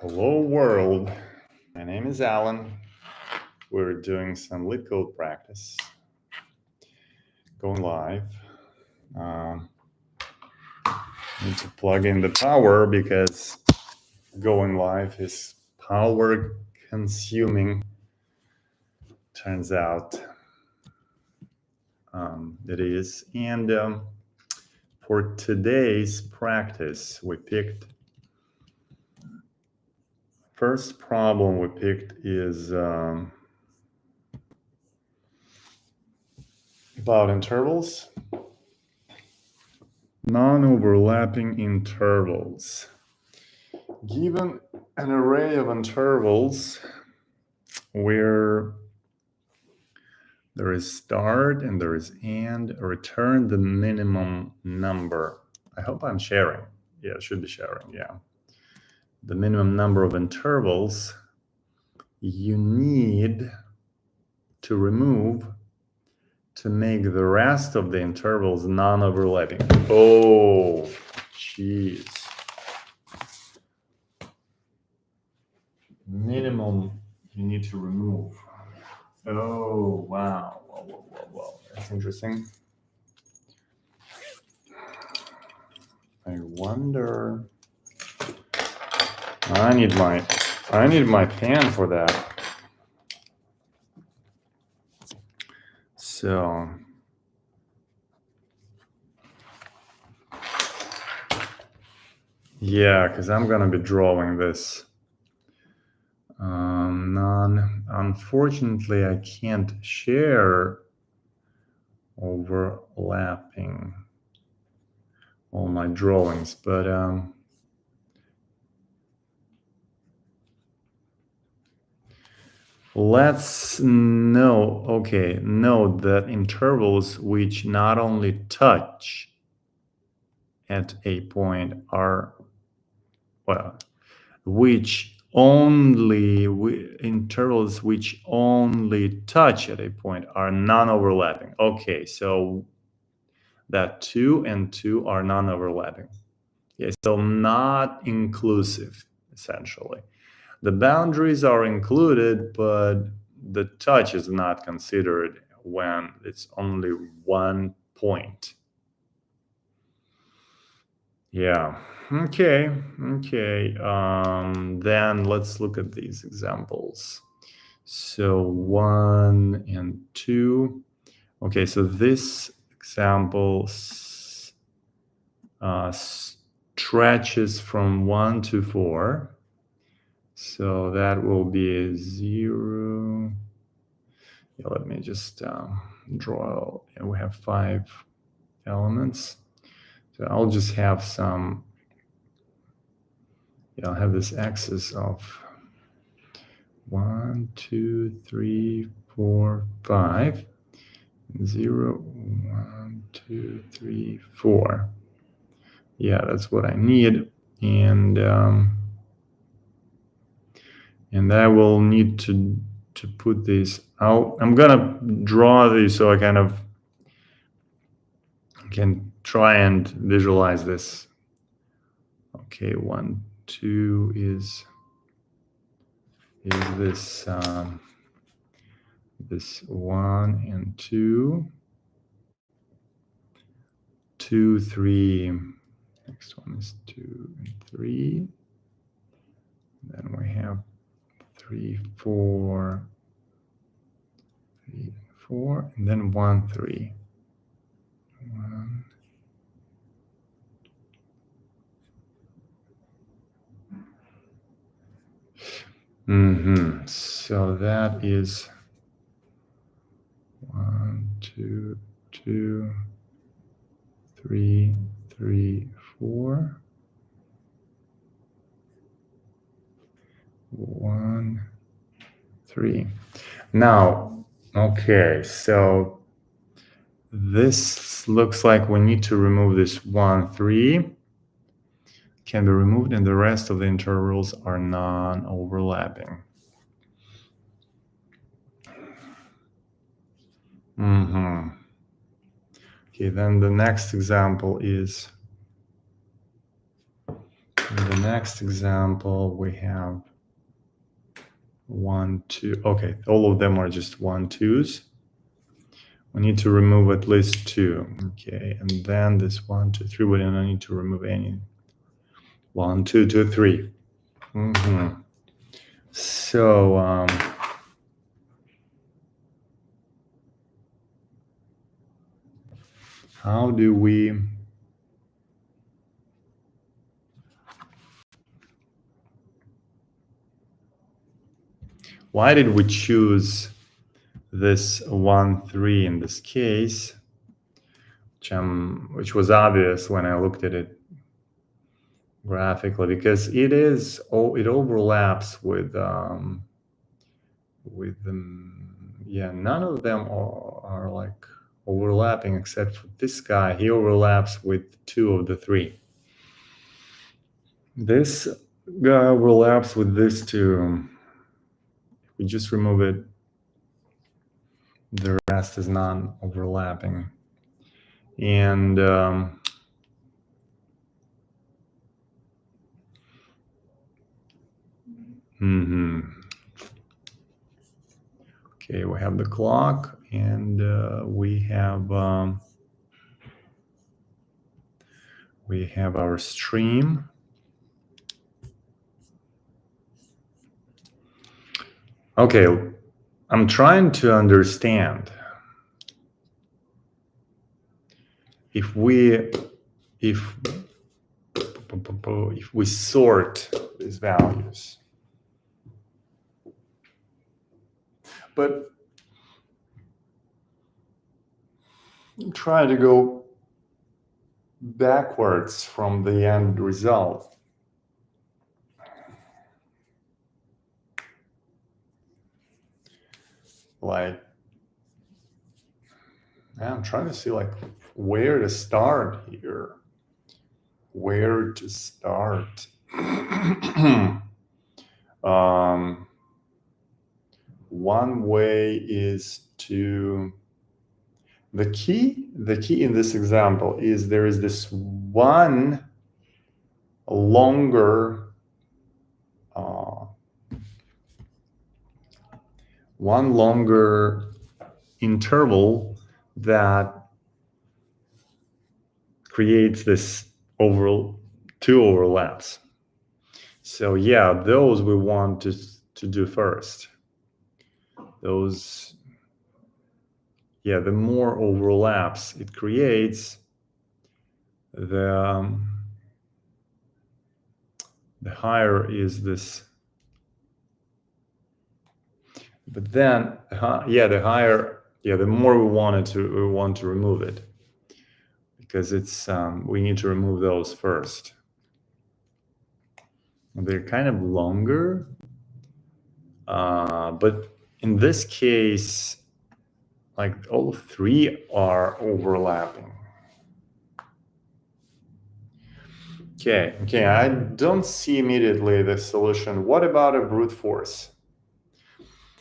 Hello world, my name is Alan. We're doing some LeetCode practice. Going live. Need to plug in the power because going live is power consuming. Turns out it is. And for today's practice, we picked first problem we picked is about intervals, non-overlapping intervals. Given an array of intervals where there is start and there is end, return the minimum number. I hope I'm sharing. Yeah, it should be sharing, yeah. The minimum number of intervals you need to remove to make the rest of the intervals non-overlapping. Oh, jeez. Minimum you need to remove. Oh, wow. Whoa. That's interesting. I wonder. I need my pen for that. So yeah, because I'm gonna be drawing this. Unfortunately, I can't share overlapping all my drawings, but let's note that intervals which not only touch at a point are, intervals which only touch at a point are non-overlapping. Okay, so that 2 and 2 are non-overlapping. Yeah, so not inclusive, essentially. The boundaries are included, but the touch is not considered when it's only one point. Yeah. Okay. Then let's look at these examples. So 1 and 2. Okay, so this example stretches from 1 to 4. So that will be a 0. Yeah, let me just draw. And we have 5 elements. So I'll just have some, I'll have this axis of 1, 2, 3, 4, 5, 0, 1, 2, 3, 4. Yeah, that's what I need. And I will need to put these out. I'm gonna draw these so I kind of can try and visualize this. Okay, 1, 2 is this this 1 and 2, 2, 3. Next one is 2 and 3. Then we have 3, 4, 3, 4, and then 1, 3. 1. So that is 1, 2, 2, 3, 3, 4. 1, 3. Now, okay, so this looks like we need to remove this 1, 3. Can be removed, and the rest of the intervals are non-overlapping. Okay, then the next example is next example, we have 1, 2. Okay, all of them are just 1, 2s. We need to remove at least 2. Okay, and then this 1, 2, 3. We don't need to remove any. 1, 2, 2, 3. So how do we? Why did we choose this 1, 3 in this case? Which was obvious when I looked at it graphically, because it overlaps with none of them are like overlapping except for this guy. He overlaps with 2 of the 3. This guy overlaps with this 2. We just remove it, the rest is non-overlapping. And okay, we have the clock, and we have our stream. Okay, I'm trying to understand if we sort these values. But try to go backwards from the end result. Like, I'm trying to see like where to start here. Where to start? One way is to the key in this example is there is this one longer interval that creates this two overlaps. So yeah, those we want to do first. Those, yeah, the more overlaps it creates, the higher is this. But then, the more we want to remove it, because it's we need to remove those first. They're kind of longer, but in this case, like all 3 are overlapping. Okay, I don't see immediately the solution. What about a brute force?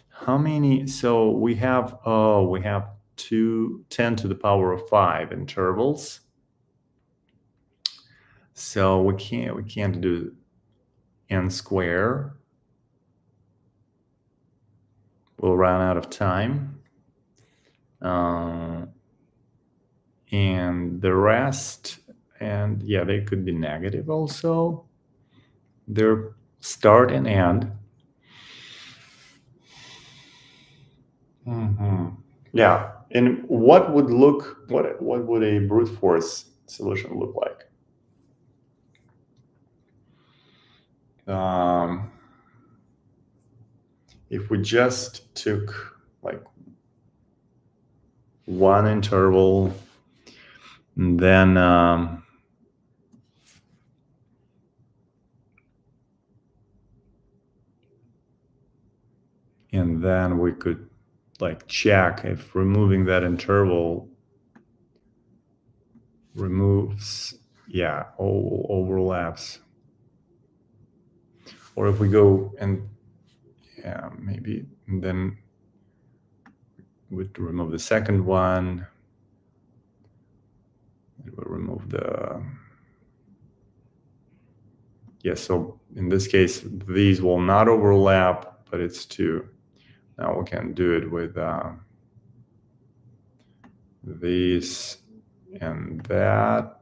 How many? So we have 10 to the power of 5 intervals. So we can't do n square. We'll run out of time. And the rest, and yeah, they could be negative also. Their start and end. Yeah, and what would a brute force solution look like? If we just took like one interval, and then we could like check if removing that interval removes, all overlaps. Or if we go and maybe then we'd remove the second one, it will remove Yeah, so in this case, these will not overlap, but it's 2. Now we can do it with these and that.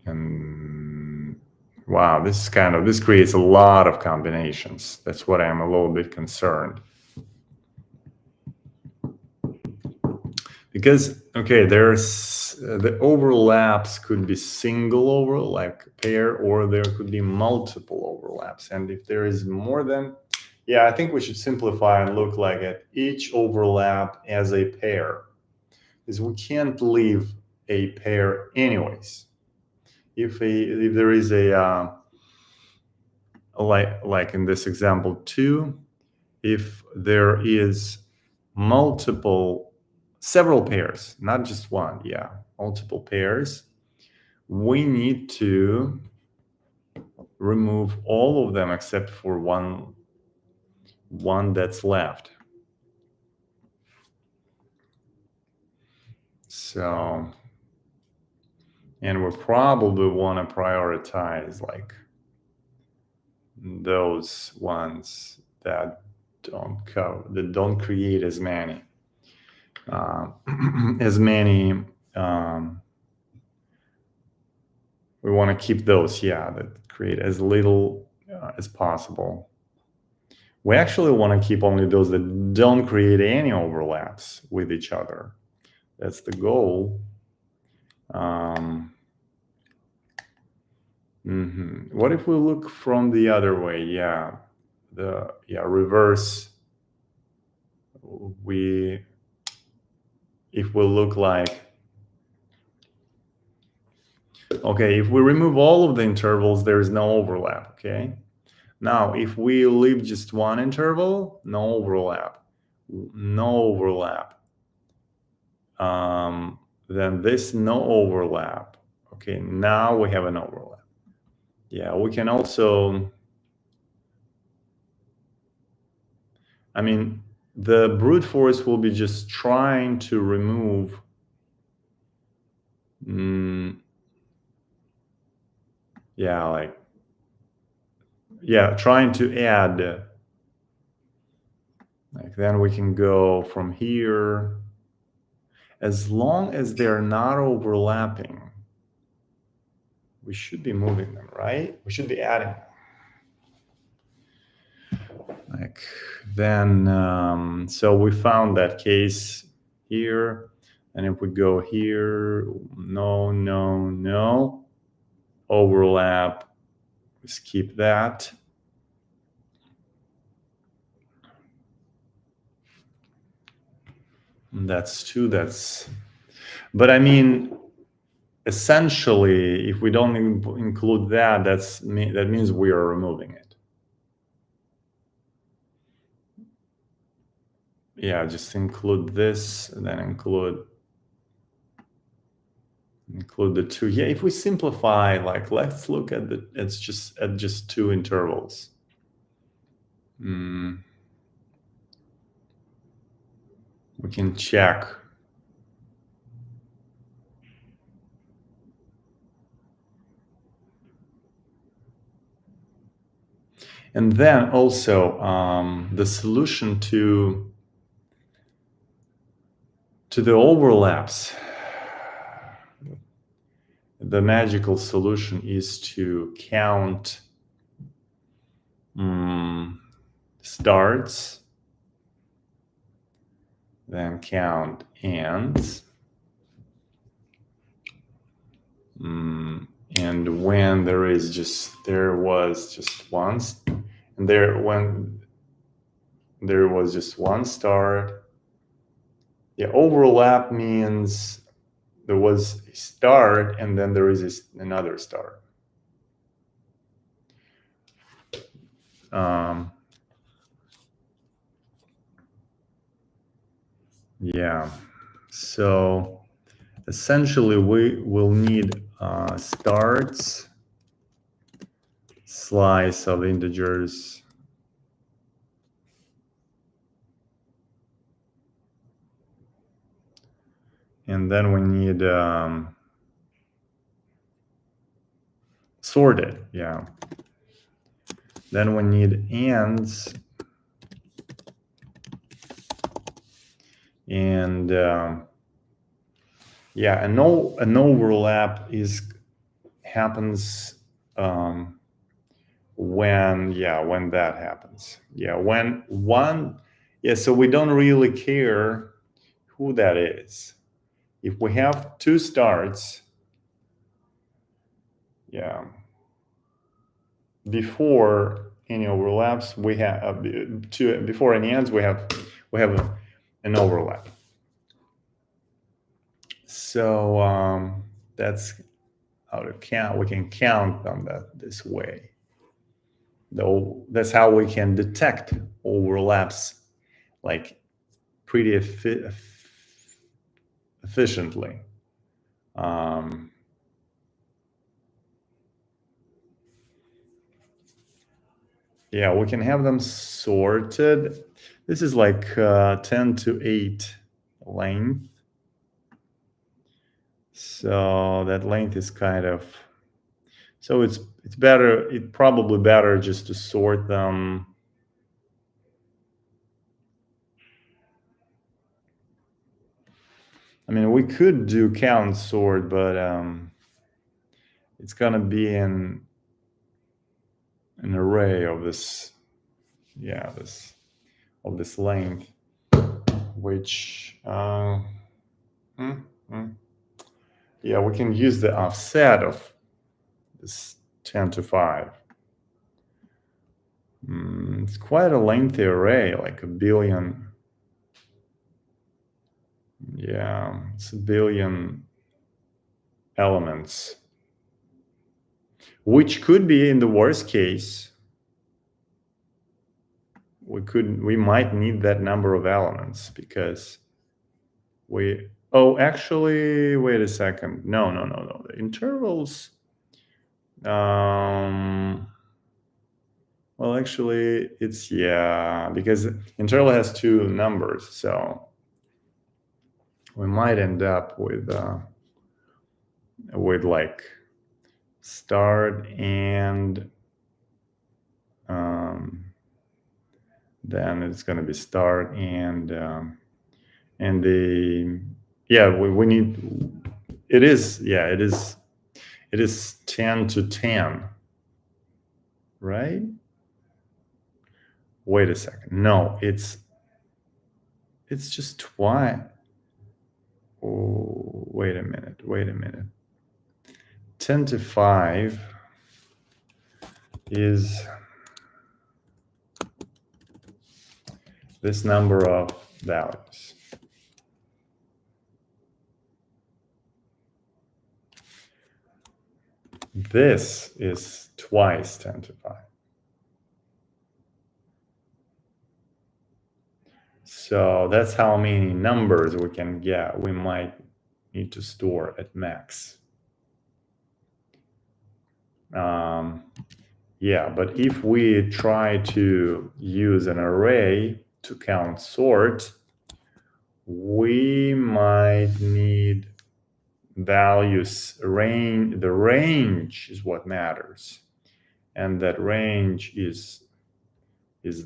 And wow, this creates a lot of combinations. That's what I'm a little bit concerned. Because, okay, there's the overlaps could be single overlap, like pair, or there could be multiple overlaps. And if there is more than, yeah, I think we should simplify and look like at each overlap as a pair, because we can't leave a pair anyways. If there is a like in this example 2, if there is several pairs, not just one, yeah, multiple pairs, we need to remove all of them except for one that's left. So, and we probably want to prioritize like those ones that don't create as many as many we want to keep those, yeah, that create as little as possible. We actually want to keep only those that don't create any overlaps with each other. That's the goal. What if we look from the other way? Yeah, reverse. If we look like, okay, if we remove all of the intervals, there is no overlap. Okay. Now, if we leave just one interval, no overlap. Then this no overlap. Okay, now we have an overlap. Yeah, we can also, I mean, the brute force will be just trying to remove trying to add, like, then we can go from here. As long as they're not overlapping, we should be moving them, right? We should be adding them. Like, then, so we found that case here. And if we go here, no, overlap, skip that. That's 2, but I mean, essentially, if we don't include that, that means we are removing it. Yeah, just include this, and then include the 2. Yeah, if we simplify, like, let's look at just 2 intervals. We can check. And then also the solution to the overlaps, the magical solution is to count starts, then count ends, and when there was just once, and when there was just one start. Yeah, overlap means there was a start and then there is another start. Yeah, so essentially we will need starts, slice of integers, and then we need sorted, yeah. Then we need ands, and yeah, an overlap happens when that happens. Yeah, when one, so we don't really care who that is. If we have two starts, before any overlaps, we have before any ends, we have an overlap. So that's how to count. We can count on that this way. Though that's how we can detect overlaps, like pretty efficiently. Yeah, we can have them sorted. This is like 10 to 8 length. So that length is kind of, so it's better, it's probably better just to sort them. I mean, we could do count sort, but it's gonna be an array of this, of this length, which yeah, we can use the offset of this 10 to 5. It's quite a lengthy array, like a billion. Yeah, it's a billion elements, which could be, in the worst case, we might need that number of elements because actually, wait a second. No. The intervals, well, actually, it's, because interval has two numbers, so we might end up with like start and then it's going to be start and the we need, it is 10 to 10, right? Wait a second. No, it's just twice. Oh, wait a minute. 10 to 5 is this number of values. This is twice 10 to 5. So that's how many numbers we can get. We might need to store at max. But if we try to use an array to count sort, we might need values. The range is what matters, and that range is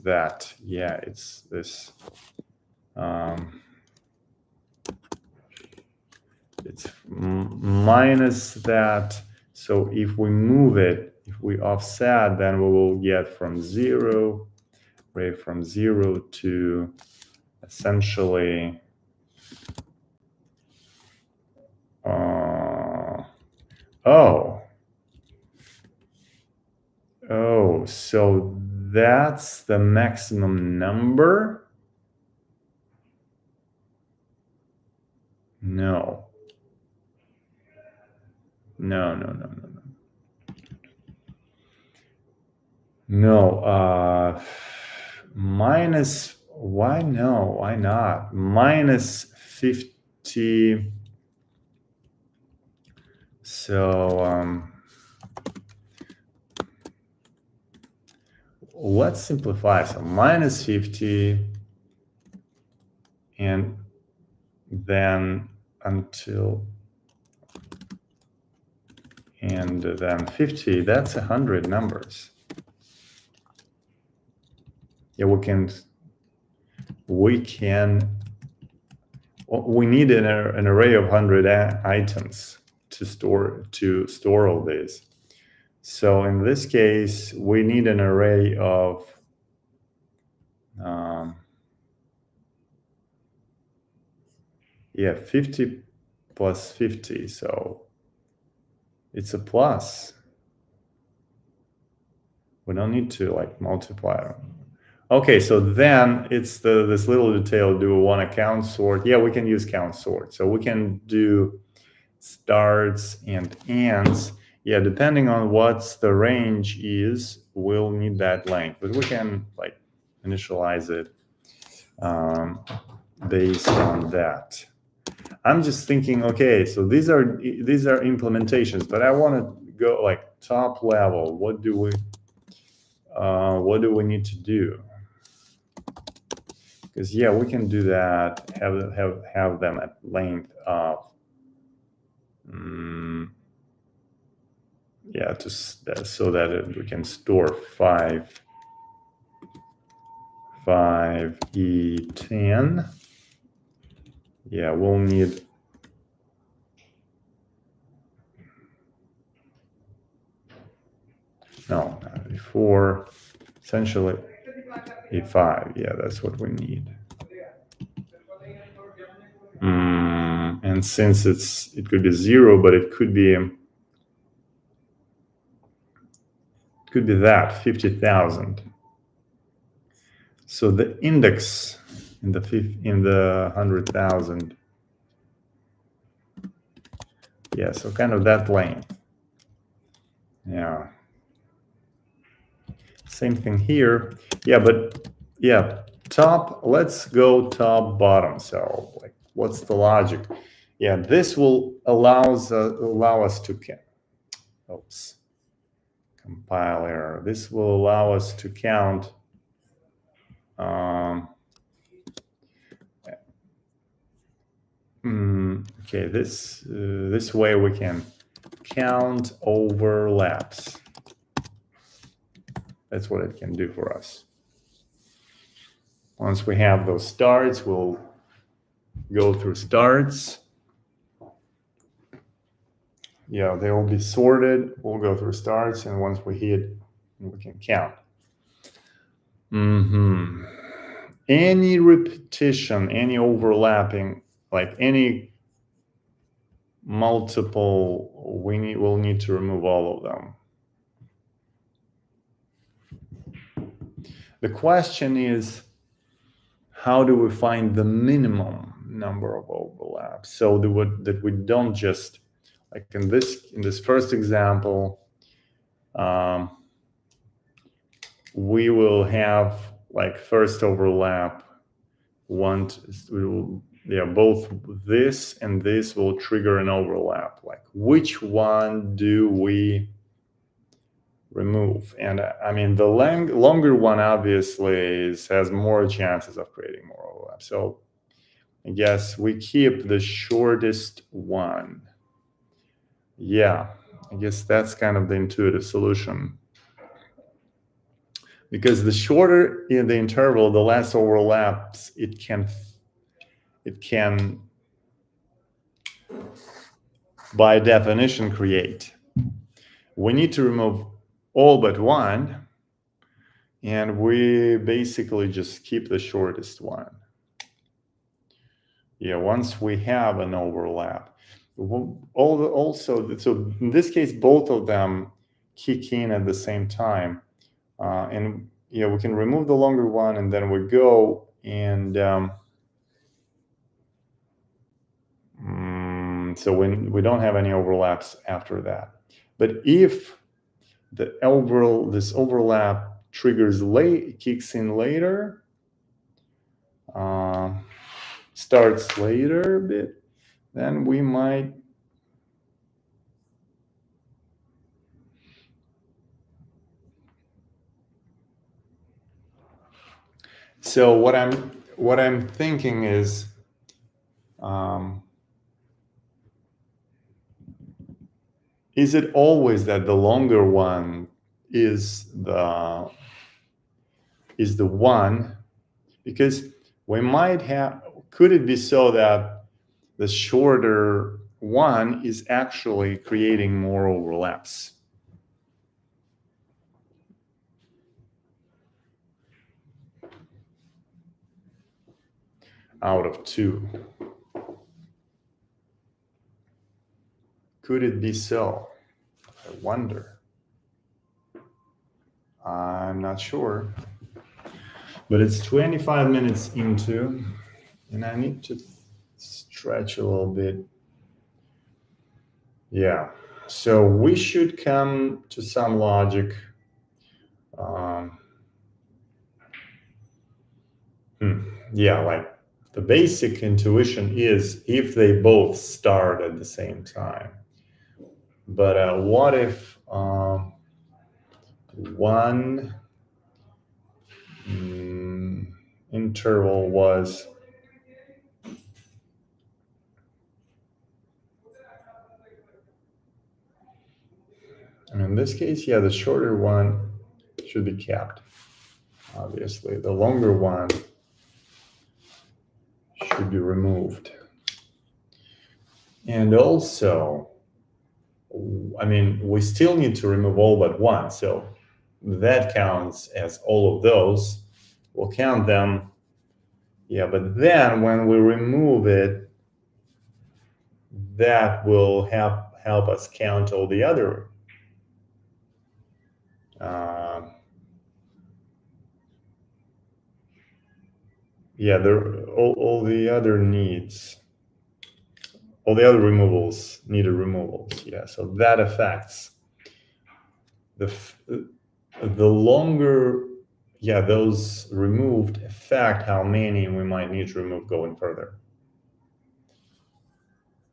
that. Yeah, it's this. It's minus that. So if we move it, if we offset, then we will get from 0 to essentially so that's the maximum number? No, minus, why not? Minus 50. So let's simplify. So minus 50 and then until and then 50, that's 100 numbers. Yeah, we need an array of 100 items to store all this. So in this case, we need an array of yeah, 50 plus 50, so it's a plus. We don't need to like multiply them. Okay, so then it's this little detail. Do we want to count sort? Yeah, we can use count sort. So we can do starts and ends. Yeah, depending on what's the range is, we'll need that length, but we can like initialize it based on that. I'm just thinking, okay, so these are implementations, but I want to go like top level. What do we need to do? Because yeah, we can do that. Have them at length of yeah, so that we can store 5E10. Yeah, we'll need before essentially E5. Yeah, that's what we need. And since it could be 0, but it could be that 50,000. So the index in the 100,000. Yeah, so kind of that length. Yeah. Same thing here. Yeah, but yeah, let's go top bottom. So like, what's the logic? Yeah, this will allow us to compile error. This will allow us to count okay, this way we can count overlaps. That's what it can do for us. Once we have those starts, we'll go through starts. Yeah, they will be sorted. We'll go through starts, and once we hit, we can count. Any repetition, any overlapping, like any multiple, we'll need to remove all of them. The question is, how do we find the minimum number of overlaps so that we don't just, like in this first example, we will have like first overlap both this and this will trigger an overlap. Like, which one do we remove? And I mean, the longer one obviously has more chances of creating more overlap. So I guess we keep the shortest one. Yeah, I guess that's kind of the intuitive solution. Because the shorter in the interval, the less overlaps it can by definition create. We need to remove all but one, and we basically just keep the shortest one. Yeah, once we have an overlap. So in this case, both of them kick in at the same time. And yeah, we can remove the longer one, and then we go and so when we don't have any overlaps after that. But if this overlap kicks in later, starts later a bit, then we might so what I'm thinking is is it always that the longer one is the one? Because we might have, could it be so that the shorter one is actually creating more overlaps out of two? Could it be so? I wonder. I'm not sure. But it's 25 minutes into, and I need to stretch a little bit. Yeah. So we should come to some logic. Yeah, like the basic intuition is if they both start at the same time. But what if one interval was, in this case, yeah, the shorter one should be kept. Obviously, the longer one should be removed. And also, I mean, we still need to remove all but one. So that counts as all of those. We'll count them. Yeah, but then when we remove it, that will help us count all the other all the other needs, all the other needed removals. Yeah, so that affects the longer, yeah, those removed affect how many we might need to remove going further.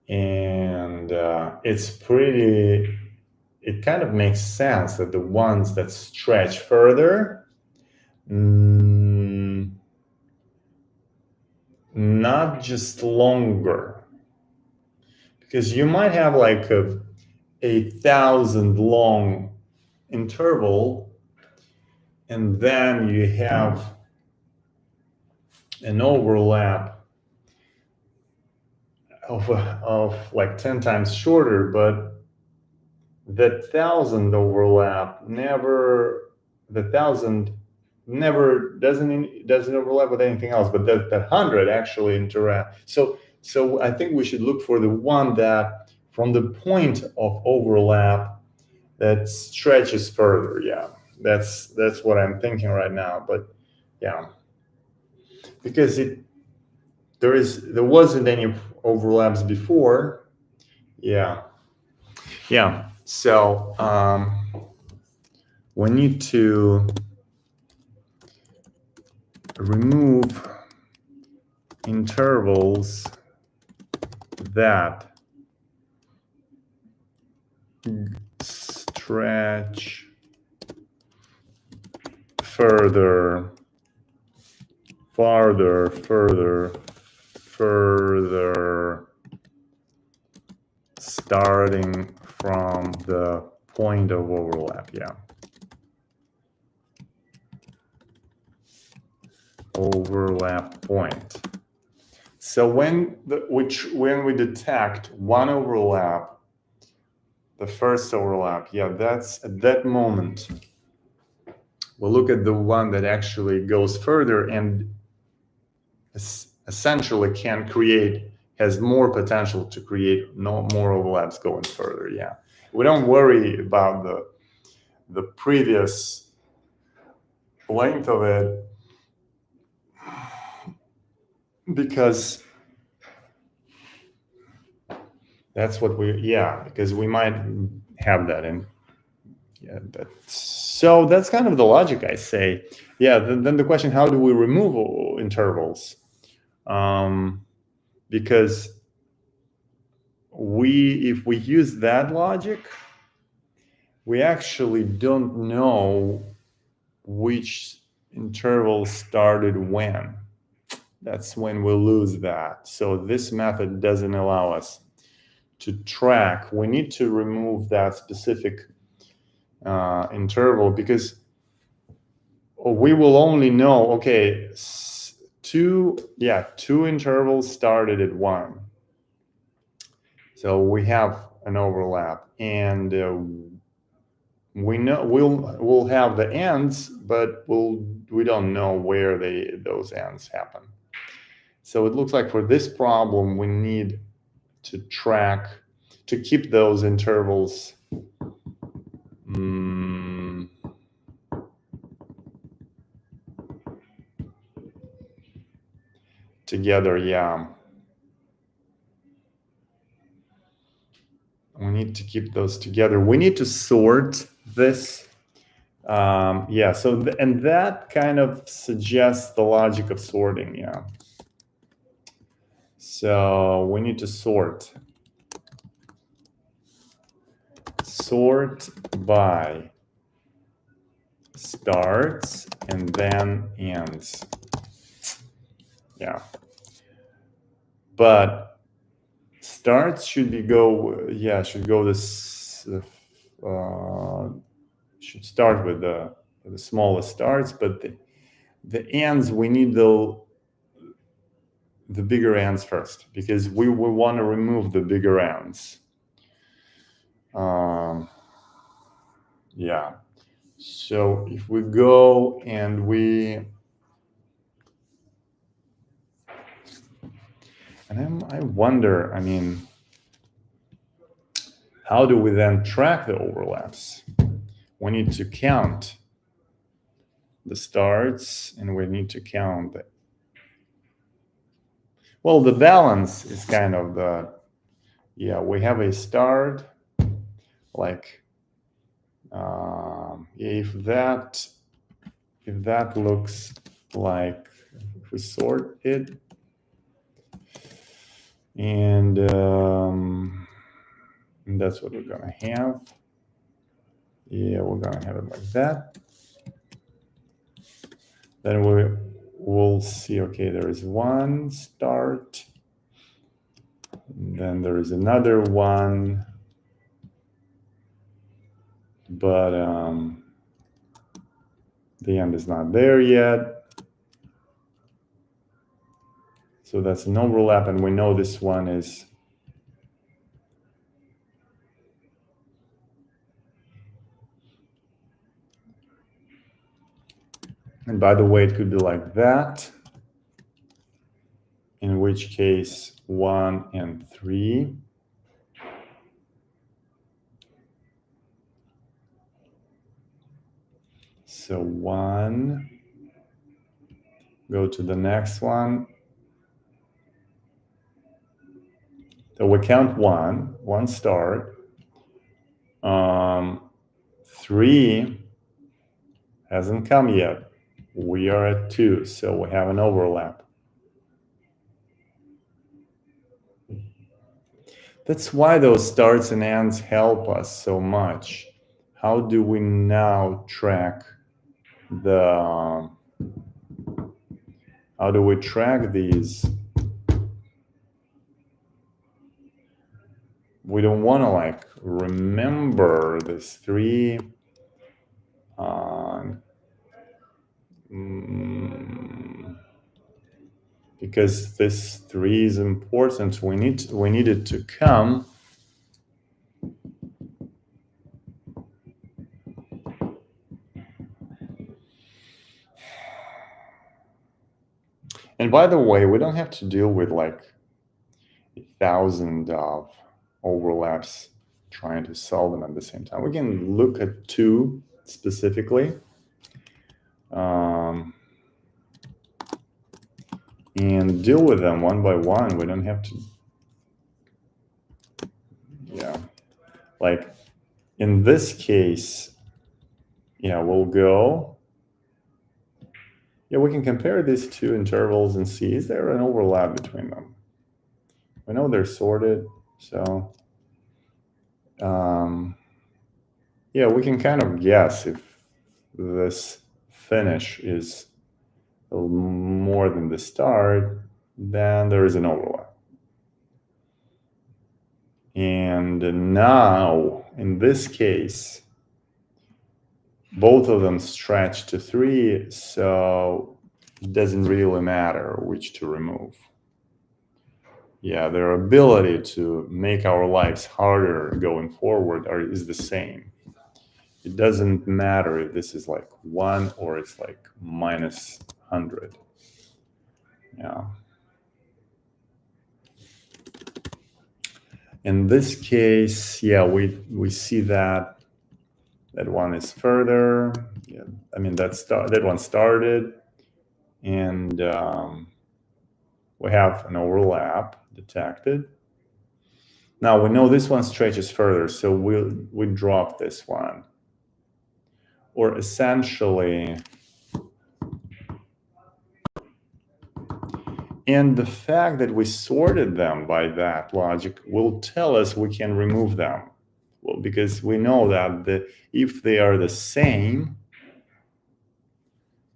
And it kind of makes sense that the ones that stretch further, not just longer, because you might have like a 1,000 long interval, and then you have an overlap of like 10 times shorter, but that 1,000 overlap never doesn't overlap with anything else, but that 100 actually interact. So I think we should look for the one that from the point of overlap that stretches further. Yeah, that's what I'm thinking right now. But yeah, because there wasn't any overlaps before. Yeah. So we need to remove intervals that stretch farther, starting from the point of overlap. Yeah. Overlap point. So when we detect one overlap, the first overlap, yeah, that's at that moment we'll look at the one that actually goes further and essentially has more potential to create no more overlaps going further. Yeah, we don't worry about the previous length of it, because that's what because we might have that in. Yeah, so that's kind of the logic, I say. Yeah, then the question, how do we remove intervals? Because if we use that logic, we actually don't know which interval started when. That's when we'll lose that. So this method doesn't allow us to track, we need to remove that specific interval, because we will only know, okay, two intervals started at 1. So we have an overlap, and we know we'll have the ends, but we don't know where those ends happen. So it looks like for this problem, we need to keep those intervals together. Yeah, we need to keep those together. We need to sort this. Yeah, so and that kind of suggests the logic of sorting. Yeah. So we need to sort by starts and then ends. Yeah. But starts should go this should start with the smallest starts, but the ends, we need the bigger ends first, because we want to remove the bigger ends. Yeah. So if we go and I wonder, I mean, how do we then track the overlaps? We need to count the starts, and we need to count the, well, the balance is kind of we have a start, like if that looks like, if we sort it, and that's what we're gonna have. Yeah, we're gonna have it like that. Then we'll see, okay, there is one start, then there is another one, but the end is not there yet. So that's an overlap, and we know this one is and by the way, it could be like that, in which case 1 and 3. So 1, go to the next one. So we count one start. 3 hasn't come yet. We are at 2, so we have an overlap. That's why those starts and ends help us so much. How do we now track how do we track these? We don't want to like remember this 3. Because this 3 is important. We need it to come. And by the way, we don't have to deal with like 1,000 of overlaps trying to solve them at the same time. We can look at 2 specifically. And deal with them one by one. We don't have to, like in this case, we'll go, we can compare these 2 intervals and see, is there an overlap between them? We know they're sorted, so we can kind of guess if this finish is more than the start, then there is an overlap. And now, in this case, both of them stretch to 3, so it doesn't really matter which to remove. Yeah, their ability to make our lives harder going forward is the same. It doesn't matter if this is like 1 or it's like minus 100. Yeah. In this case, yeah, we see that one is further. Yeah, I mean that one started, and we have an overlap detected. Now we know this one stretches further, so we drop this one, or essentially. And the fact that we sorted them by that logic will tell us we can remove them. Well, because we know that if they are the same,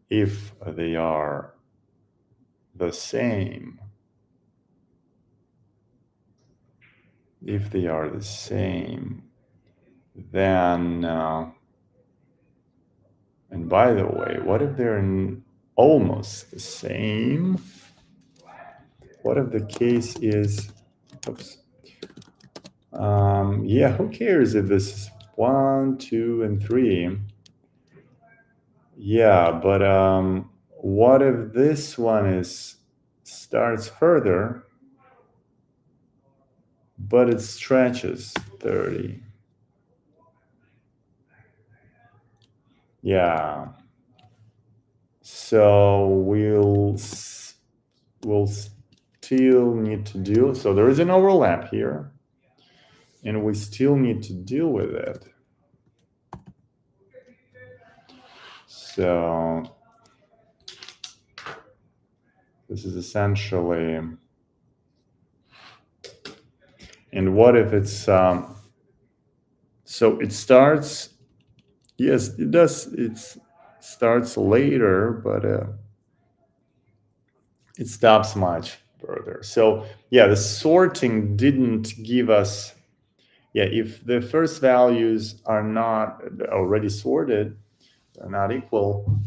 then, and by the way, what if they're almost the same? What if the case is, oops. Yeah, who cares if this is 1, 2, and 3? Yeah, but what if this one starts further, but it stretches 30? Yeah. So we'll still need to deal. So there is an overlap here, and we still need to deal with it. So this is essentially, and what if it's, so it starts, yes, it does, it starts later, but it stops much further. So yeah, the sorting didn't give us, yeah, if the first values are not already sorted, they're not equal,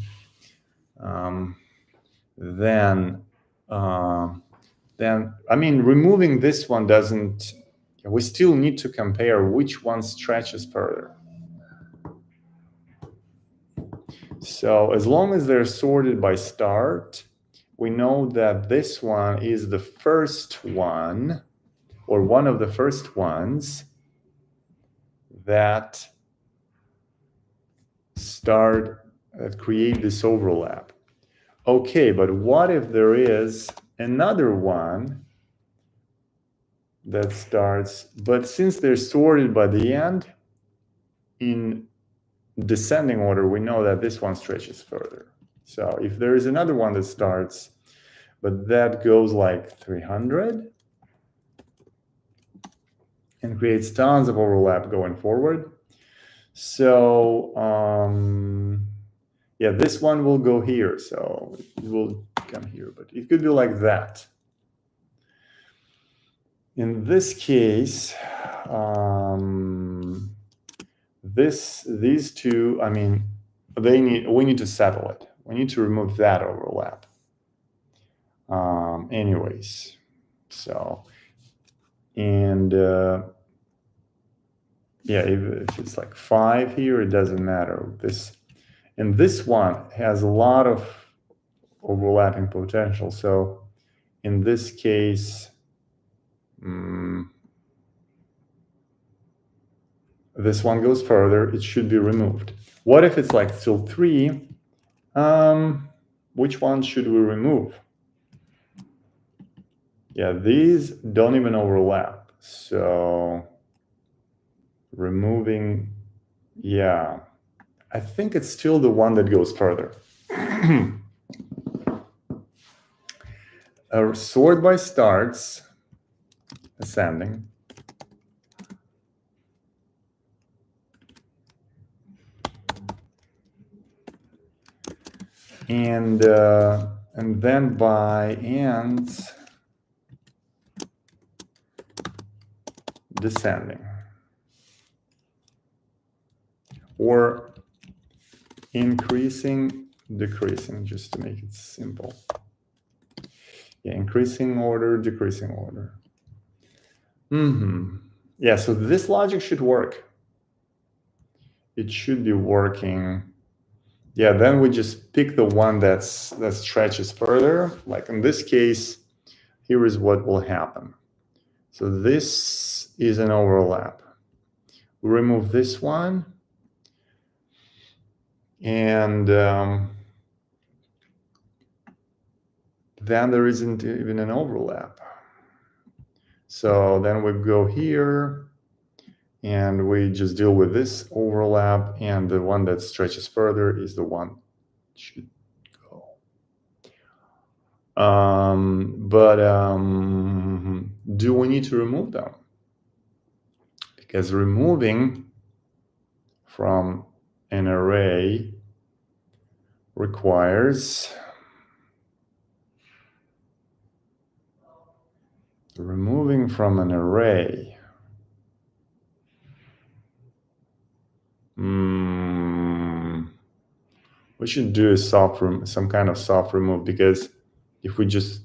then I mean, removing this one doesn't, we still need to compare which one stretches further. So as long as they're sorted by start, we know that this one is the first one, or one of the first ones that create this overlap. Okay, but what if there is another one that starts, but since they're sorted by the end in descending order, we know that this one stretches further. So if there is another one that starts, but that goes like 300 and creates tons of overlap going forward. So yeah, this one will go here, so it will come here, but it could be like that. In this case, these two, I mean, we need to settle it. We need to remove that overlap. Anyways, so, and yeah, if it's like 5 here, it doesn't matter. And this one has a lot of overlapping potential. So in this case, this one goes further, it should be removed. What if it's like still 3? Which one should we remove? Yeah, these don't even overlap. So removing, yeah, I think it's still the one that goes further. Sort by starts, ascending. And then by ends, descending, or increasing, decreasing, just to make it simple. Yeah, increasing order, decreasing order. Yeah, so this logic should work. It should be working. Yeah, then we just pick the one that stretches further. Like in this case, here is what will happen. So this is an overlap. We remove this one, and then there isn't even an overlap. So then we go here, and we just deal with this overlap, and the one that stretches further is the one that should go. Do we need to remove them? Because removing from an array requires removing from an array. We should do a some kind of soft remove, because if we just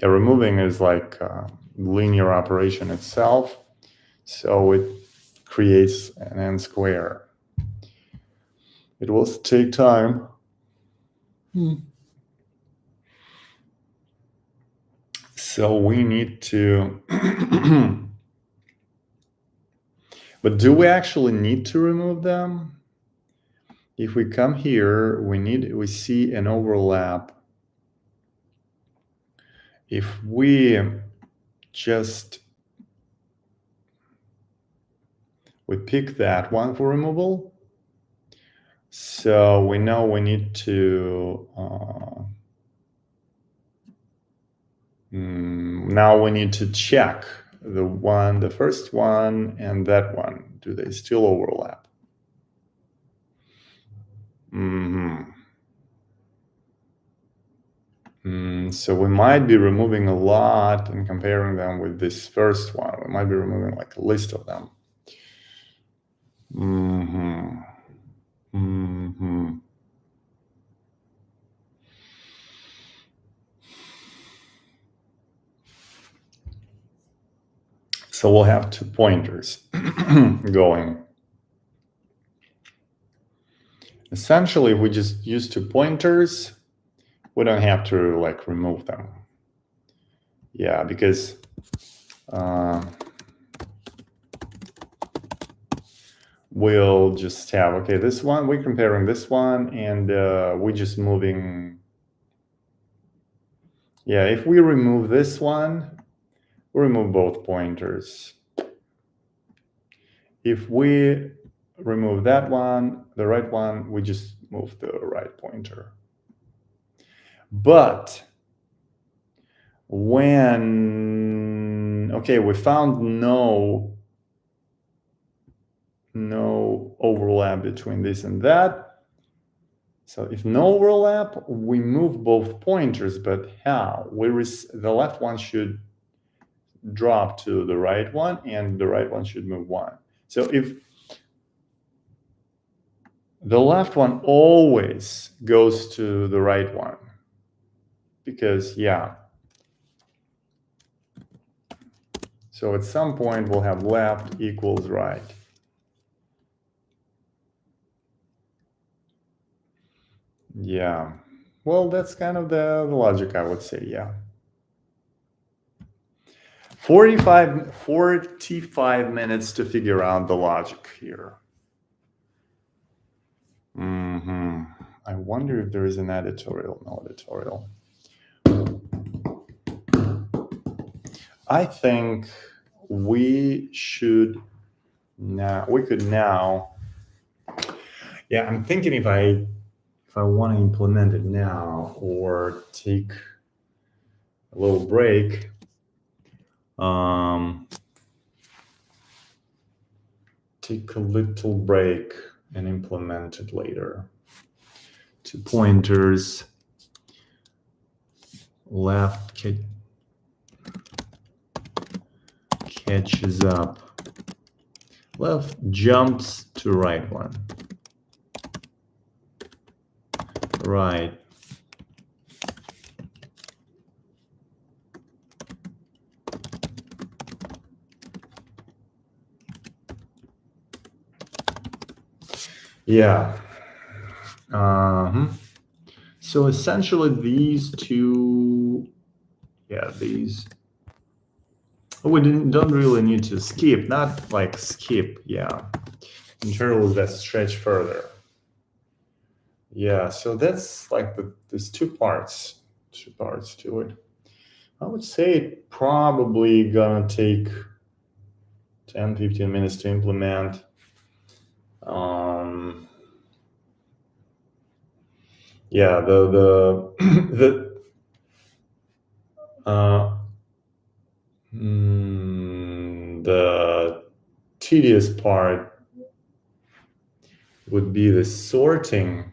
removing is like a linear operation itself, so it creates an n square. It will take time. So we need to but do we actually need to remove them? If we come here, we see an overlap. If we just pick that one for removal, so we know we need to now we need to check the first one and that one. Do they still overlap? So we might be removing a lot and comparing them with this first one. We might be removing like a list of them. So we'll have 2 pointers going. Essentially, we just use 2 pointers. We don't have to like remove them. Yeah, because we'll just have, okay, this one, we're comparing this one, and we're just moving. Yeah, if we remove this one, we remove both pointers. If we remove that one, the right one, we just move the right pointer. But when, okay, we found no overlap between this and that. So if no overlap, we move both pointers, but how? The left one should drop to the right one, and the right one should move 1. So if the left one always goes to the right one, because, yeah. So at some point, we'll have left equals right. Yeah. Well, that's kind of the logic, I would say, yeah. 45 minutes to figure out the logic here. I wonder if there is an editorial. No editorial. I think we could now. Yeah, I'm thinking if I want to implement it now or take a little break. Take a little break and implement it later. 2 pointers, left catches up Left jumps to right one. Right. Yeah. So essentially these two, these, we don't really need to skip, not like skip, intervals that stretch further. Yeah, so that's like there's two parts to it. I would say it probably gonna take 10-15 minutes to implement. Yeah, the tedious part would be the sorting,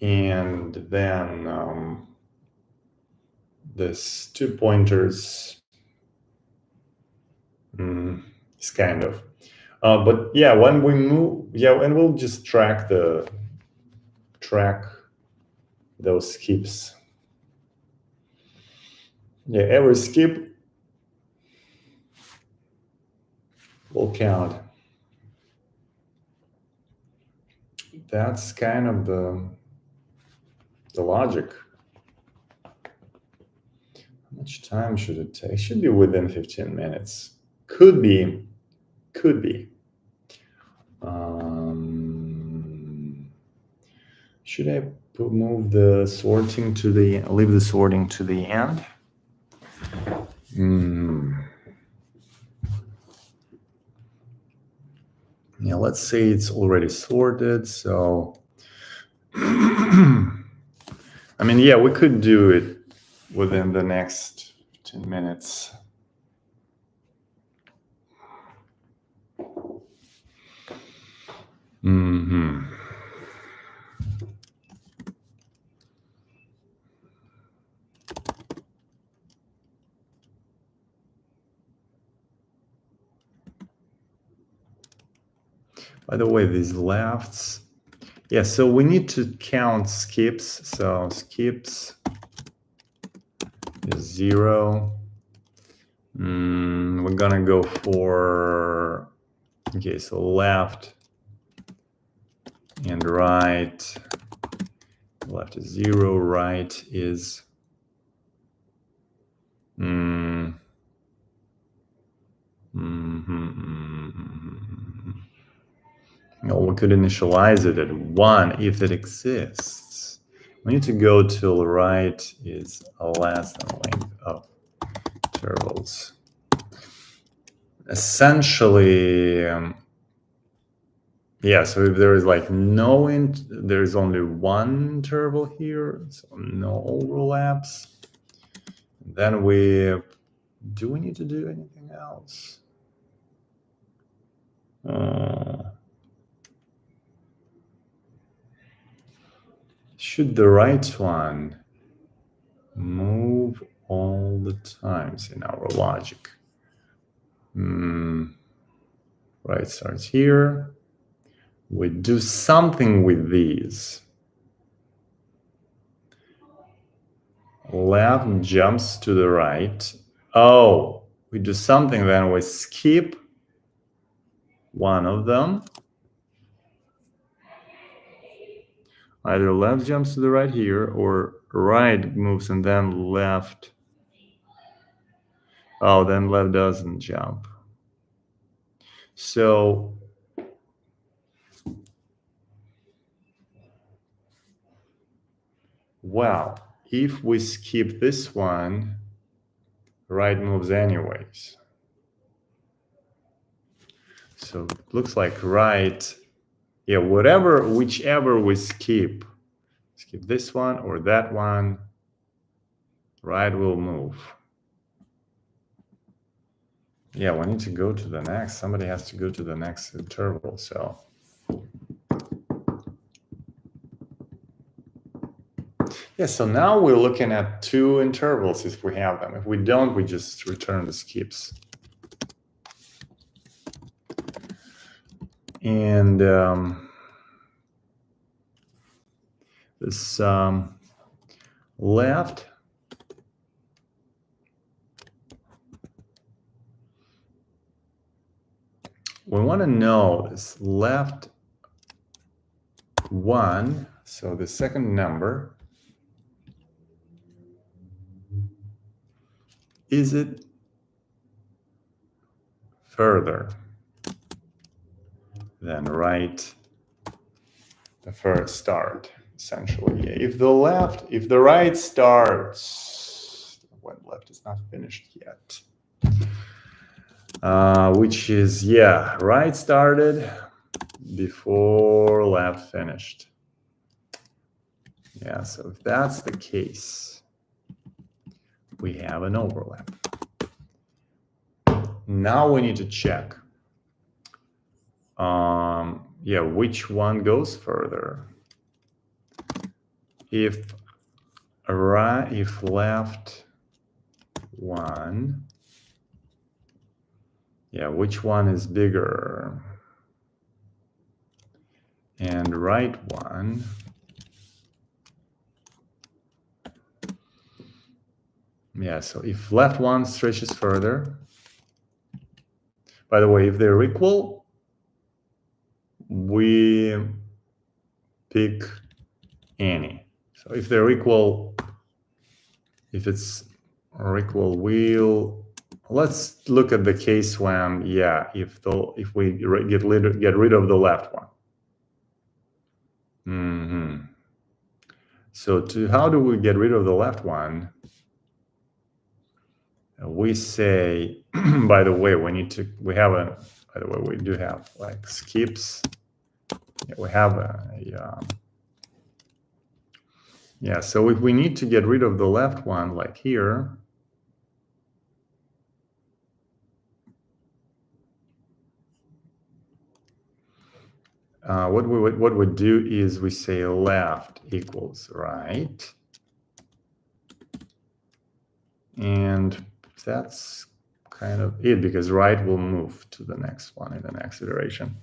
and then this 2 pointers is kind of. But yeah, when we move, and we'll just track those skips. Yeah, every skip will count. That's kind of the logic. How much time should it take? Should be within 15 minutes. Could be. Should I move the sorting to leave the sorting to the end? Yeah, let's say it's already sorted, so I mean, yeah, we could do it within the next 10 minutes. By the way, these lefts, so we need to count skips. So skips is 0. We're gonna go for, so left and right. Left is 0, right is Well, we could initialize it at 1 if it exists. We need to go till right is less than length of intervals. Essentially, so if there is like there's only one interval here, so no overlaps, then do we need to do anything else? Should the right one move all the times in our logic? Right starts here. We do something with these. Left jumps to the right. Oh, we do something, then we skip one of them. Either left jumps to the right here, or right moves and then left. Oh, then left doesn't jump. So well, if we skip this one, right moves anyways. So it looks like right, whichever we skip this one or that one, right will move. Yeah, we need to go to the next. Somebody has to go to the next interval. So so now we're looking at 2 intervals if we have them. If we don't, we just return the skips. And this left, we want to know this left 1, so the second number, is it further than right the first start, essentially? If the right starts when left is not finished yet, which is, yeah, right started before left finished. Yeah, so if that's the case, we have an overlap. Now we need to check, yeah, which one goes further. If left 1, yeah, which one is bigger? And right 1, yeah, so if left 1 stretches further, by the way, if they're equal, we pick any. So if they're equal, if it's equal, let's look at the case when, yeah, if we get rid of the left one. So how do we get rid of the left one? We say, by the way, we do have like skips. Yeah, we have yeah, so if we need to get rid of the left one, like here, what we do is we say left equals right, and that's kind of it, because right will move to the next one in the next iteration.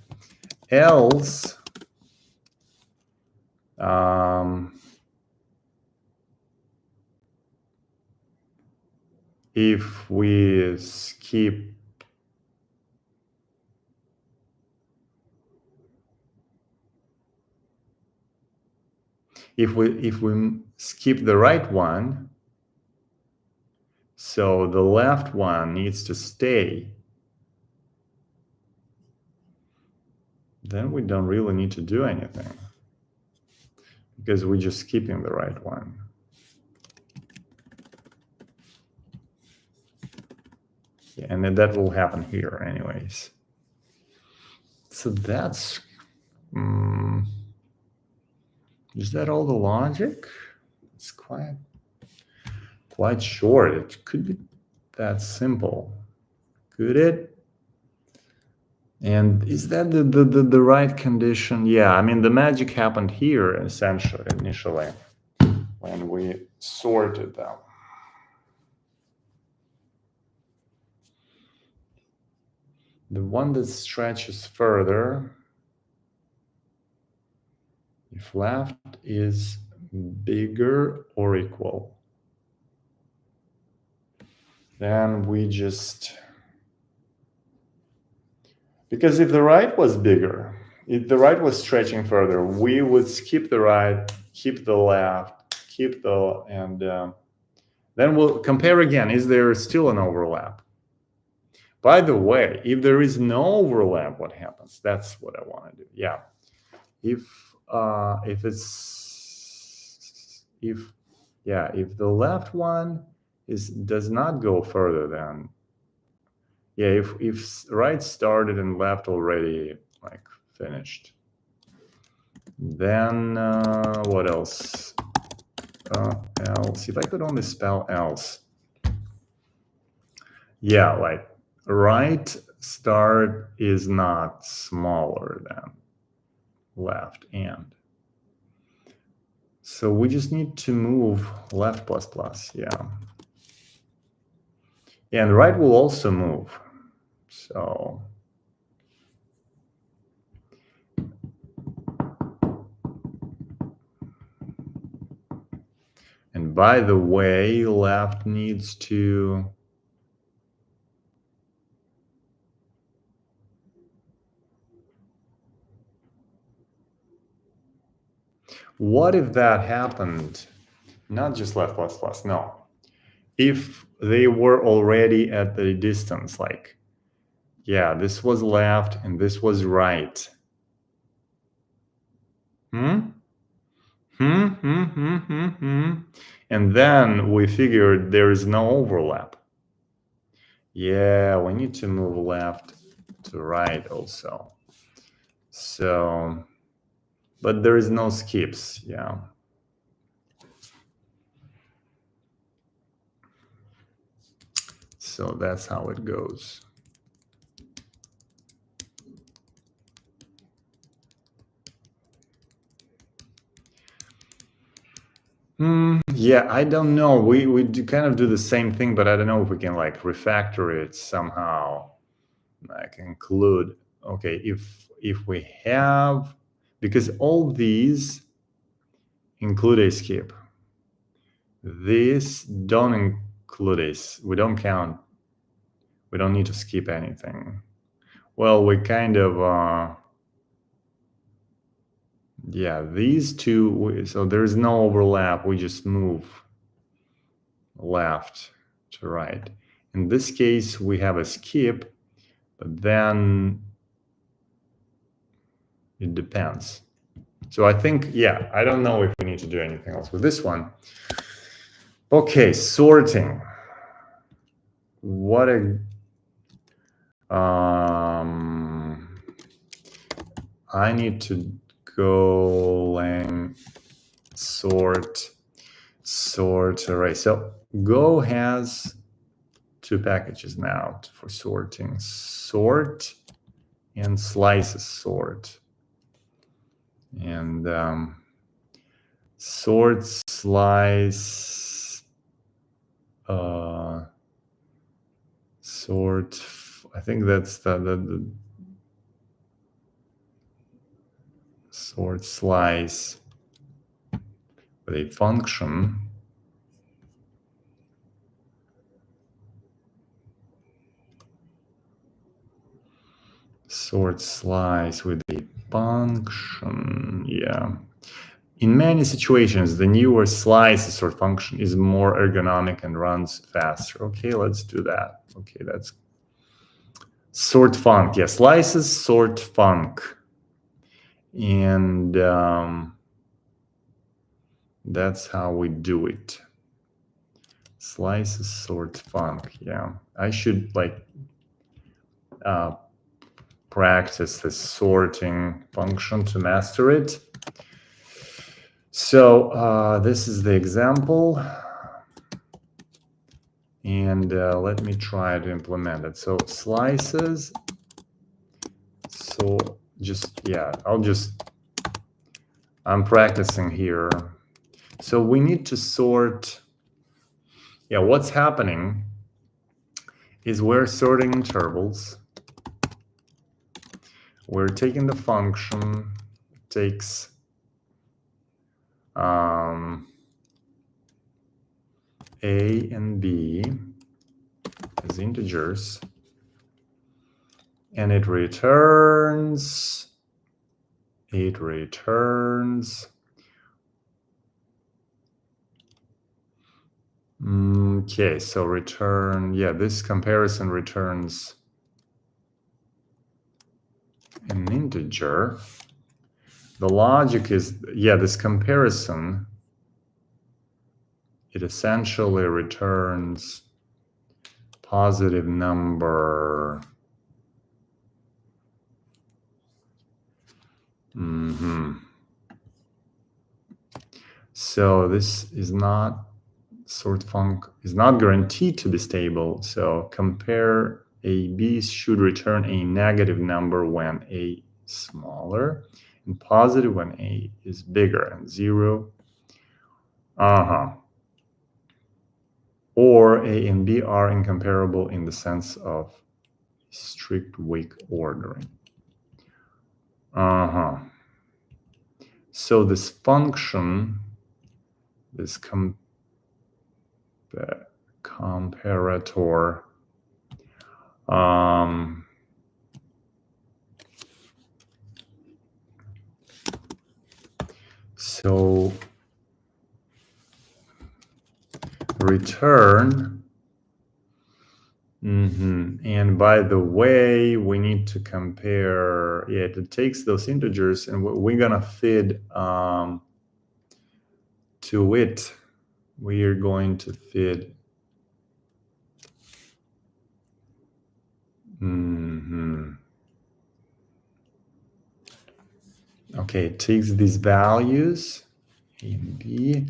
Else, if we skip the right one, so the left one needs to stay, then we don't really need to do anything, because we're just skipping the right one. Yeah, and then that will happen here anyways. So that's, is that all the logic? It's quite short. It could be that simple. Could it? And is that the right condition? Yeah, I mean, the magic happened here, essentially, initially, when we sorted them. The one that stretches further, if left is bigger or equal, then we just, because if the right was bigger, if the right was stretching further, we would skip the right, keep the left, and then we'll compare again. Is there still an overlap? By the way, if there is no overlap, what happens? That's what I want to do. Yeah, if the left one does not go further than, yeah, if right started and left already like finished, then what else? Else, if I could only spell else, yeah, like right start is not smaller than left and. So we just need to move left plus plus, yeah. And right will also move. So And by the way, left needs to... What if that happened? Not just left plus plus, no. If they were already at the distance, like, yeah, this was left and this was right. And then we figured there is no overlap. Yeah, we need to move left to right also. So, but there is no skips, yeah. So that's how it goes. Yeah, I don't know. We do kind of do the same thing, but I don't know if we can like refactor it somehow. Like include, okay, if we have, because all these include a skip. These don't include a, we don't count, we don't need to skip anything. Well, we kind of, yeah, these two, so there's no overlap. We just move left to right. In this case, we have a skip, but then it depends. So I think, yeah, I don't know if we need to do anything else with this one. Okay, sorting. What a... I need to go and sort array. So Go has two packages now for sorting: sort and slices sort. And sort slice sort, I think that's the sort slice with a function. Sort slice with a function, yeah. In many situations, the newer slice sort function is more ergonomic and runs faster. Okay, let's do that. Okay, that's sort func. Yeah, slices sort func. And that's how we do it. Slices sort func. Yeah, I should like practice the sorting function to master it. So this is the example, and let me try to implement it. So slices, so just, yeah, I'm practicing here. So we need to sort, yeah, what's happening is we're sorting intervals. We're taking the function, takes A and B as integers, and it returns okay, so return, yeah, this comparison returns an integer. The logic is, yeah, this comparison, it essentially returns positive number. So this is not, sort func is not guaranteed to be stable. So compare AB should return a negative number when A is smaller and positive when A is bigger, and 0. Or A and B are incomparable in the sense of strict weak ordering. So this function, this comparator. So return. And by the way, we need to compare. Yeah, it takes those integers, and we're gonna feed to it. We are going to feed. Okay, it takes these values, A and B.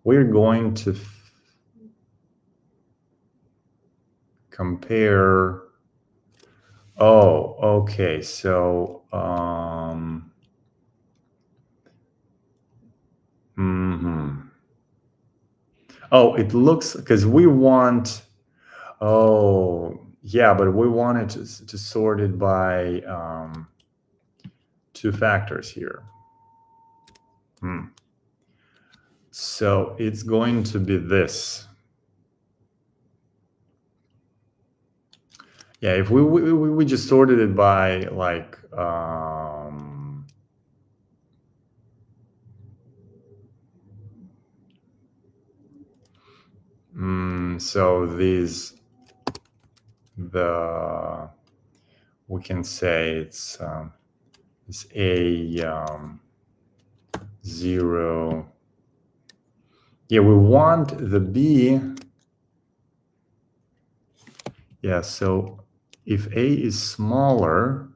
We're going to compare. Oh, okay. So, oh, it looks, because we want. Oh, yeah, but we wanted to sort it by two factors here. So it's going to be this. Yeah, if we just sorted it by like so these we can say it's a 0. Yeah, we want the B. Yeah, so if A is smaller,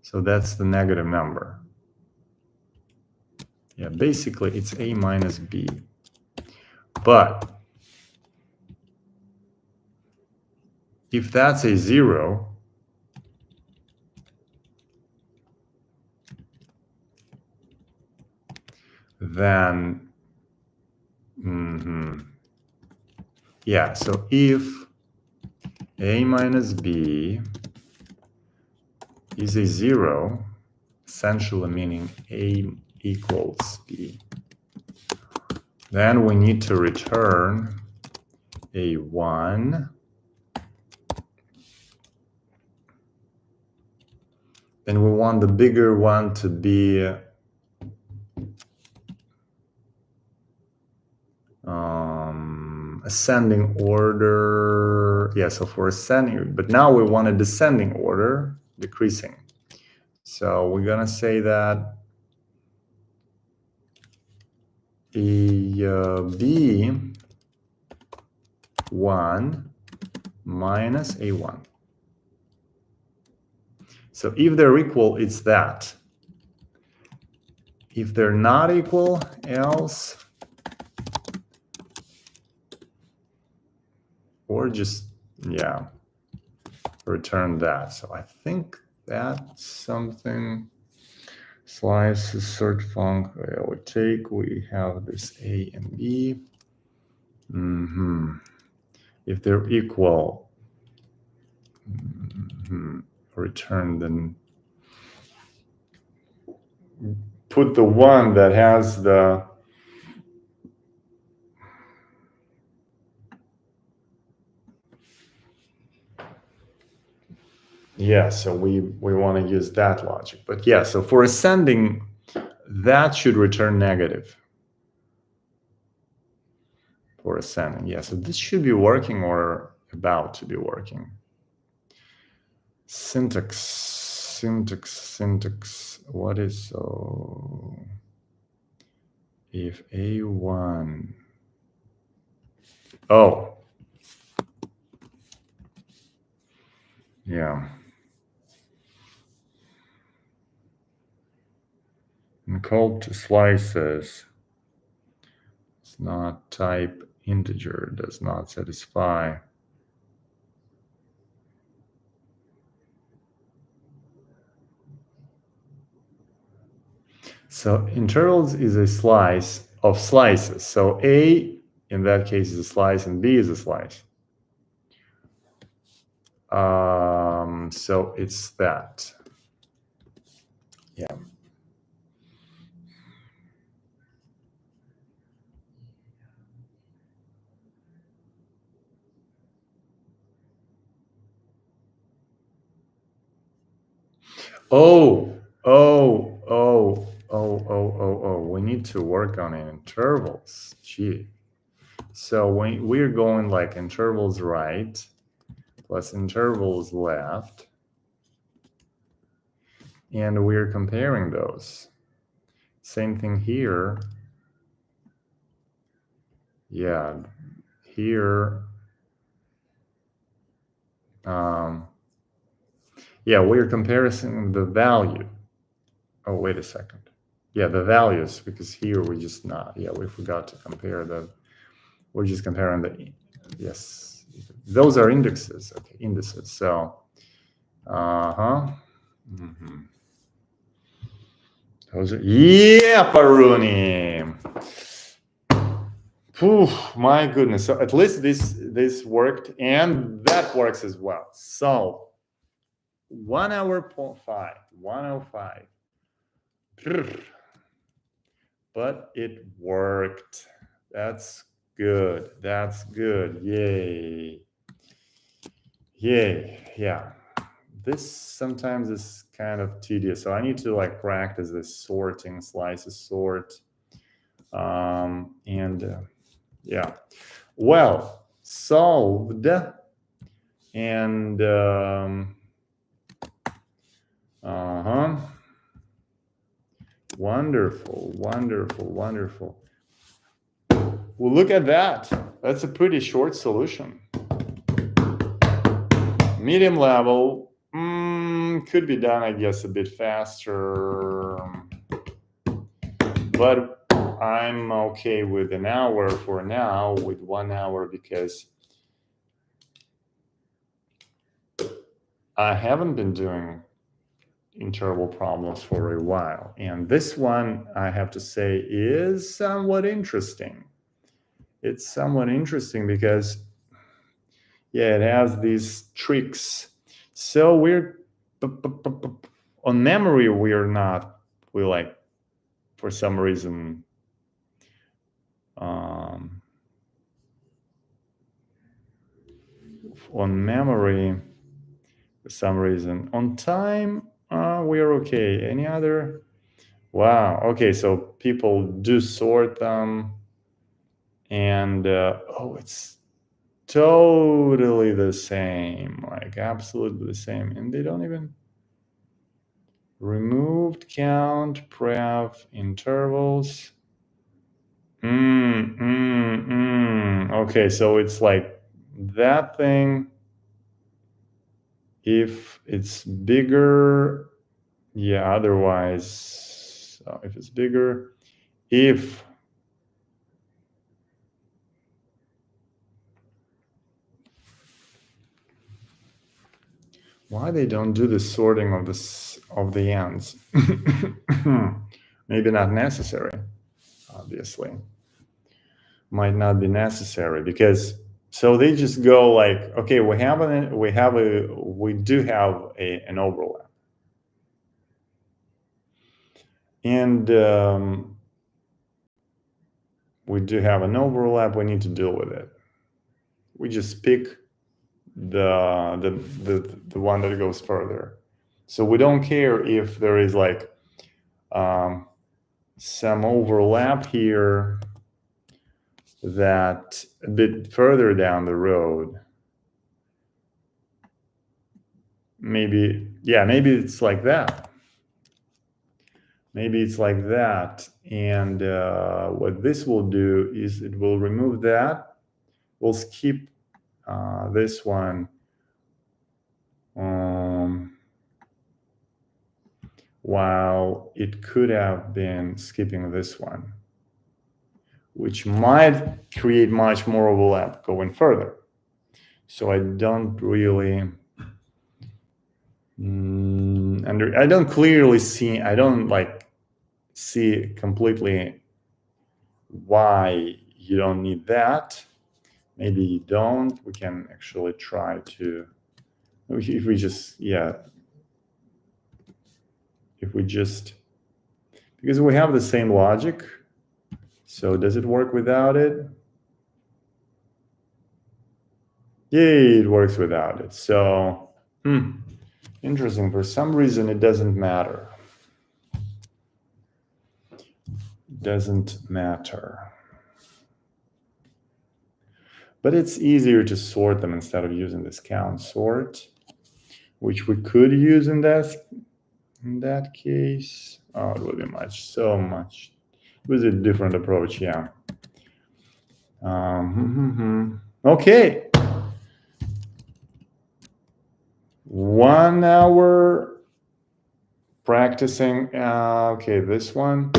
so that's the negative number. Yeah, basically it's A minus B. But if that's a 0, then yeah, so if A minus B is a 0, essentially meaning A equals B, then we need to return a 1. Then we want the bigger one to be ascending order. Yeah, so for ascending, but now we want a descending order, decreasing. So we're gonna say that B1 minus A1. So if they're equal, it's that. If they're not equal, else, or just, yeah, return that. So I think that's something. Slice search func. We have this A and B. If they're equal, return, then put the one that has the yeah, so we want to use that logic. But yeah, so for ascending, that should return negative. For ascending, yeah, so this should be working or about to be working. Syntax. What is so? If A1. Oh. Yeah. And called to slices. It's not type integer, does not satisfy. So intervals is a slice of slices. So A, in that case, is a slice, and B is a slice. So it's that. Yeah. Oh, we need to work on intervals. Gee. So we're going like intervals right plus intervals left. And we're comparing those. Same thing here. Yeah, here. Yeah, we're comparing the value. Oh, wait a second. Yeah, the values, because here we just not. Yeah, we forgot to compare the. We're just comparing the. Yes, those are indexes. Okay, indices. So, Mm-hmm. Those are, yeah, Paruni. My goodness. So at least this worked, and that works as well. So 1 hour 5, 105. But it worked. That's good. That's good. Yay. Yay. Yeah. This sometimes is kind of tedious. So I need to like practice this sorting, slices, sort. Yeah. Well, solved. And wonderful, wonderful, wonderful. Well, look at that. That's a pretty short solution. Medium level could be done, I guess, a bit faster. But I'm okay with an hour for now, with 1 hour, because I haven't been doing interval problems for a while. And this one, I have to say, is somewhat interesting. It's somewhat interesting because, yeah, it has these tricks. So we're on memory, we like, for some reason, on memory, for some reason. On time, we're okay. Any other? Wow. Okay, so people do sort them, and it's totally the same, like absolutely the same, and they don't even removed count pref intervals. Okay, so it's like that thing. If it's bigger, yeah, otherwise, if it's bigger, if why they don't do the sorting of the ends? Maybe not necessary, obviously. Might not be necessary, because so they just go like, okay, we do have an overlap, and we do have an overlap. We need to deal with it. We just pick the one that goes further. So we don't care if there is like some overlap here that a bit further down the road. Maybe it's like that. Maybe it's like that. And what this will do is it will remove that. We'll skip this one. While it could have been skipping this one, which might create much more overlap going further. So I don't really I don't clearly see, I don't like see completely why you don't need that. Maybe you don't. We can actually try to, if we just, because we have the same logic. So does it work without it? Yay, it works without it. So Interesting. For some reason, it doesn't matter. Doesn't matter. But it's easier to sort them instead of using this count sort, which we could use in that case. Oh, it would be so much. It was a different approach, yeah. Okay. 1 hour practicing. Okay, this one.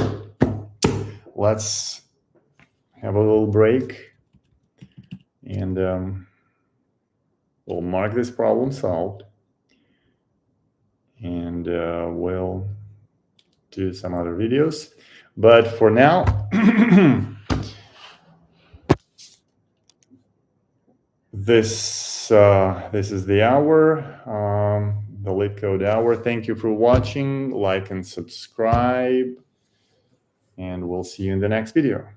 Let's have a little break, and we'll mark this problem solved, and we'll do some other videos. But for now, this is the hour, the LeetCode hour. Thank you for watching. Like and subscribe, and we'll see you in the next video.